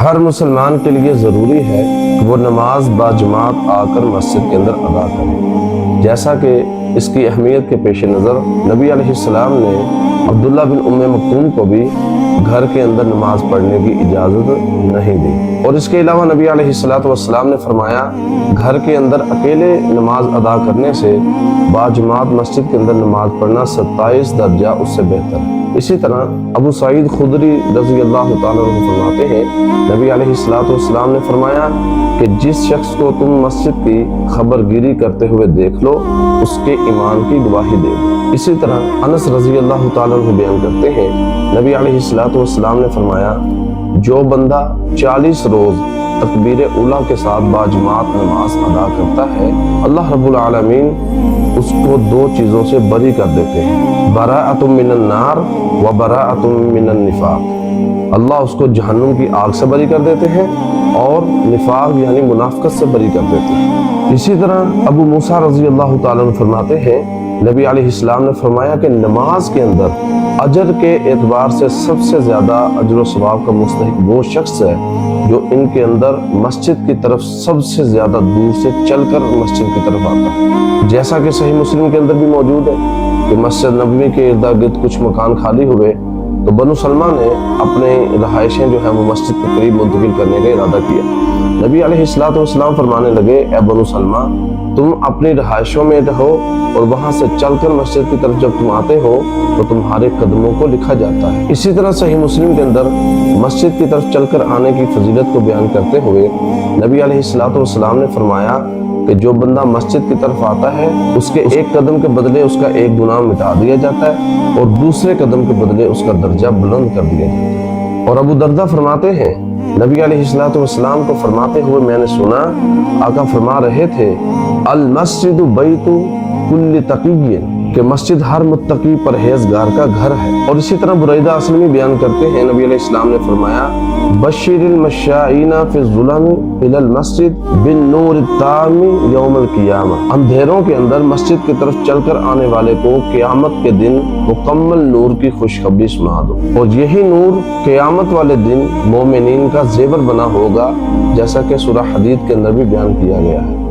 ہر مسلمان کے لیے ضروری ہے کہ وہ نماز باجماعت آ کر مسجد کے اندر ادا کرے، جیسا کہ اس کی اہمیت کے پیش نظر نبی علیہ السلام نے عبداللہ بن ام مکتوم کو بھی گھر کے اندر نماز پڑھنے کی اجازت نہیں دی۔ اور اس کے علاوہ نبی علیہ السلام نے فرمایا گھر کے اندر اکیلے نماز ادا کرنے سے باجماعت مسجد کے اندر نماز پڑھنا 27 درجہ اس سے بہتر ہے۔ اسی طرح ابو سعید خدری رضی اللہ تعالیٰ عنہ فرماتے ہیں نبی علیہ السلام نے فرمایا کہ جس شخص کو تم مسجد کی خبر گیری کرتے ہوئے دیکھ لو اس کے ایمان کی گواہی دے دو۔ اسی طرح انس رضی اللہ تعالیٰ عنہ بیان کرتے ہیں نبی علیہ السلام نے فرمایا جو بندہ 40 روز تکبیر اولیٰ کے ساتھ باجماعت نماز ادا کرتا ہے اللہ رب العالمین اس کو 2 چیزوں سے بری کر دیتے ہیں، براءۃ من النار و براءۃ من النفاق۔ اللہ اس کو جہنم کی آگ سے بری کر دیتے ہیں اور نفاق یعنی منافقت سے بری کر دیتے ہیں۔ اسی طرح ابو موسیٰ رضی اللہ تعالیٰ عنہ فرماتے ہیں نبی علیہ السلام نے فرمایا کہ نماز کے اندر اجر کے اعتبار سے سب سے زیادہ اجر و ثواب کا مستحق وہ شخص ہے جو ان کے اندر مسجد کی طرف سب سے زیادہ دور سے چل کر مسجد کی طرف آتا ہے، جیسا کہ صحیح مسلم کے اندر بھی موجود ہے کہ مسجد نبوی کے ارد گرد کچھ مکان خالی ہوئے تو بنو سلمہ نے اپنے رہائشیں جو ہیں وہ مسجد کے قریب منتقل کرنے کا ارادہ کیا۔ نبی علیہ السلام فرمانے لگے اے بنو سلمہ تم اپنی رہائشوں میں رہو اور وہاں سے چل کر مسجد کی طرف جب تم آتے ہو تو تمہارے قدموں کو لکھا جاتا ہے۔ اسی طرح صحیح مسلم کے اندر مسجد کی طرف چل کر آنے کی فضیلت کو بیان کرتے ہوئے نبی علیہ السلام نے فرمایا کہ جو بندہ مسجد کی طرف آتا ہے اس کے ایک قدم کے بدلے اس کا ایک گناہ مٹا دیا جاتا ہے اور دوسرے قدم کے بدلے اس کا درجہ بلند کر دیا جاتا ہے۔ اور ابو دردہ فرماتے ہیں نبی علیہ السلام کو فرماتے ہوئے میں نے سنا آقا فرما رہے تھے المسجد بیت کل تقی، کہ مسجد ہر متقی پرہیزگار کا گھر ہے۔ اور اسی طرح بریدہ اسلمی بیان کرتے ہیں نبی علیہ السلام نے فرمایا بشر المشائین فی الظلم الی المسجد بالنور التام یوم القیامہ، اندھیروں کے اندر مسجد کی طرف چل کر آنے والے کو قیامت کے دن مکمل نور کی خوشخبری سنا دو، اور یہی نور قیامت والے دن مومنین کا زیور بنا ہوگا، جیسا کہ سورہ حدید کے اندر بھی بیان کیا گیا ہے۔